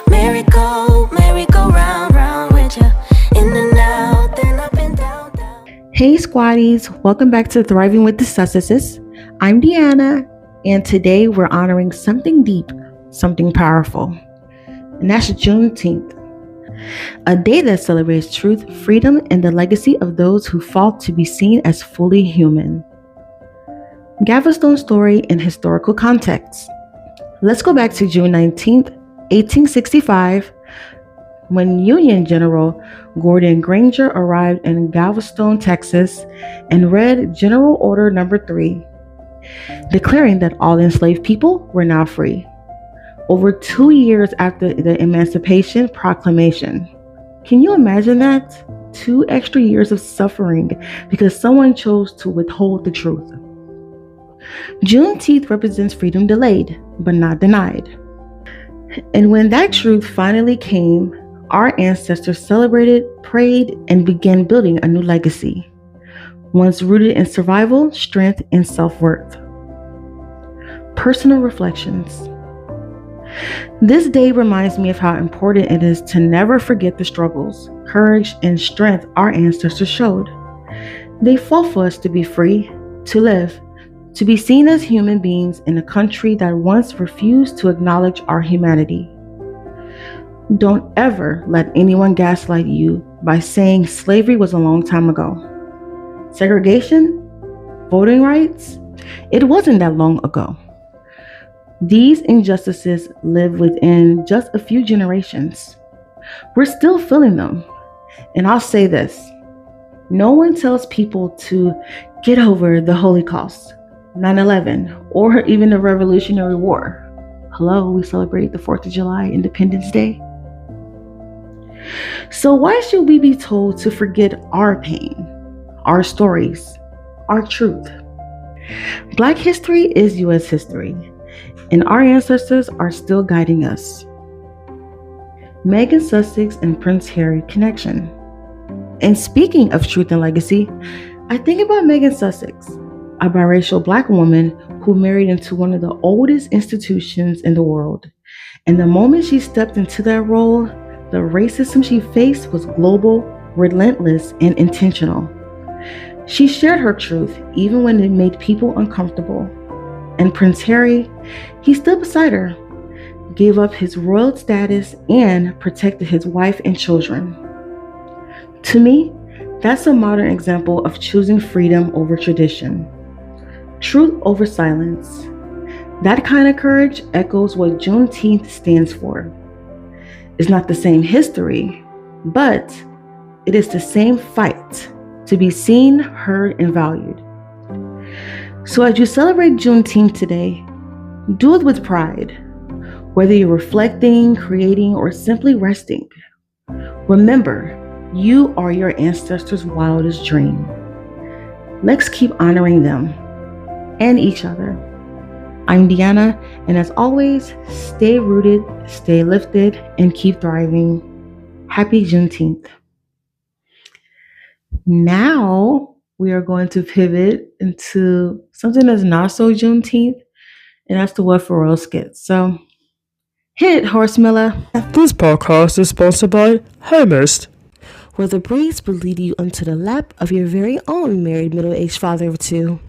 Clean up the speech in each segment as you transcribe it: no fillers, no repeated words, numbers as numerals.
Merry go round, round with ya. In and out, then up and down, down. Hey Squaddies, welcome back to Thriving with the Sussexes. I'm Deanna, and today we're honoring something deep, something powerful, and that's Juneteenth, a day that celebrates truth, freedom, and the legacy of those who fought to be seen as fully human. Galveston's story in historical context. Let's go back to June 19th, 1865, when Union General Gordon Granger arrived in Galveston, Texas, and read General Order Number 3, declaring that all enslaved people were now free. Over 2 years after the Emancipation Proclamation. Can you imagine that? 2 extra years of suffering because someone chose to withhold the truth. Juneteenth represents freedom delayed, but not denied. And when that truth finally came, our ancestors celebrated, prayed, and began building a new legacy, once rooted in survival, strength, and self-worth. Personal reflections. This day reminds me of how important it is to never forget the struggles, courage, and strength our ancestors showed. They fought for us to be free, to live, to be seen as human beings in a country that once refused to acknowledge our humanity. Don't ever let anyone gaslight you by saying slavery was a long time ago. Segregation, voting rights, it wasn't that long ago. These injustices live within just a few generations. We're still feeling them. And I'll say this, no one tells people to get over the Holocaust, 9/11, or even the Revolutionary War. Hello, we celebrate the 4th of July, Independence Day. So why should we be told to forget our pain, our stories, our truth? Black history is U.S. history, and our ancestors are still guiding us. Meghan Sussex and Prince Harry connection. And speaking of truth and legacy, I think about Meghan Sussex, a biracial Black woman who married into one of the oldest institutions in the world. And the moment she stepped into that role, the racism she faced was global, relentless, and intentional. She shared her truth even when it made people uncomfortable. And Prince Harry, he stood beside her, gave up his royal status, and protected his wife and children. To me, that's a modern example of choosing freedom over tradition, truth over silence. That kind of courage echoes what Juneteenth stands for. It's not the same history, but it is the same fight to be seen, heard, and valued. So as you celebrate Juneteenth today, do it with pride. Whether you're reflecting, creating, or simply resting, remember, you are your ancestors' wildest dream. Let's keep honoring them and each other. I'm Deanna, and as always, stay rooted, stay lifted, and keep thriving. Happy Juneteenth. Now, we are going to pivot into something that's not so Juneteenth, and that's the What for Real skit. So, hit it, Horse Miller. This podcast is sponsored by Homest, Where the breeze will lead you onto the lap of your very own married middle-aged father of 2.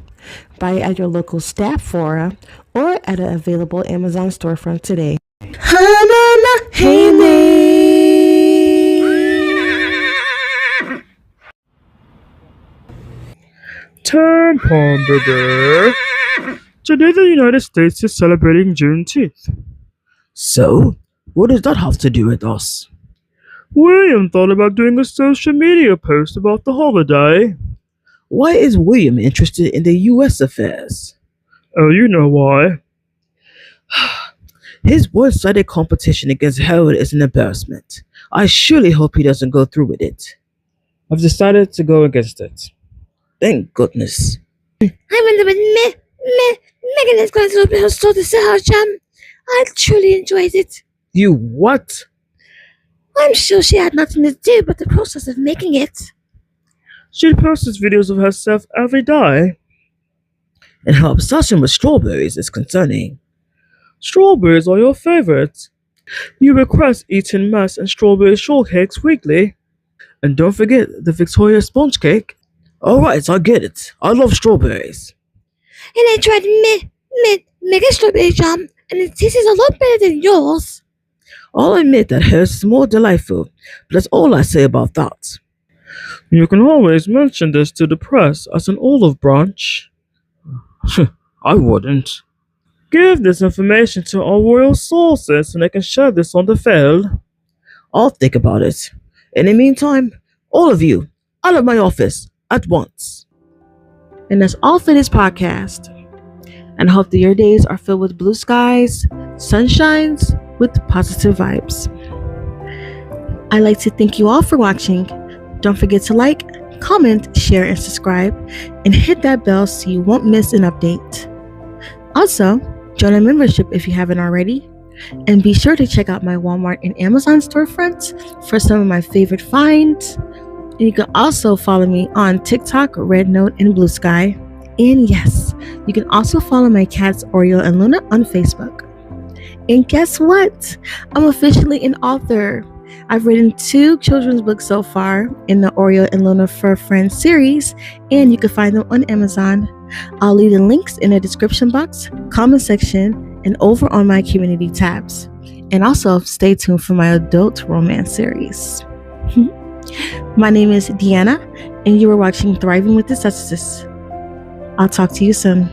Buy it at your local Staffora or at an available Amazon storefront today. Tampon Baby. Today the United States is celebrating Juneteenth. So, what does that have to do with us? William thought about doing a social media post about the holiday. Why is William interested in the U.S. affairs? Oh, you know why. His one-sided competition against Harold is an embarrassment. I surely hope he doesn't go through with it. I've decided to go against it. Thank goodness. I wonder when Meghan is going to open her store to sell her jam. I truly enjoyed it. You what? I'm sure she had nothing to do but the process of making it. She posts videos of herself every day. and her obsession with strawberries is concerning. Strawberries are your favorite. You request eating mess and strawberry shortcakes weekly. And don't forget the Victoria sponge cake. Alright, I get it. I love strawberries. And I tried mega strawberry jam, and it tastes a lot better than yours. I'll admit that hers is more delightful, but that's all I say about that. You can always mention this to the press as an olive branch. I wouldn't. Give this information to our royal sources and they can share this on the field. I'll think about it. In the meantime, all of you, out of my office at once. And that's all for this podcast. And I hope that your days are filled with blue skies, sunshines, with positive vibes. I'd like to thank you all for watching. Don't forget to like, comment, share, and subscribe, and hit that bell so you won't miss an update. Also, join our membership if you haven't already, and be sure to check out my Walmart and Amazon storefronts for some of my favorite finds. And you can also follow me on TikTok, Red Note, and Blue Sky. And yes, you can also follow my cats Oreo and Luna on Facebook. And guess what? I'm officially an author. I've written 2 children's books so far in the Oreo and Luna Fur Friends series, and you can find them on Amazon. I'll leave the links in the description box, comment section, and over on my community tabs. And also stay tuned for my adult romance series. My name is Deanna, and you are watching Thriving with the Sussexes. I'll talk to you soon.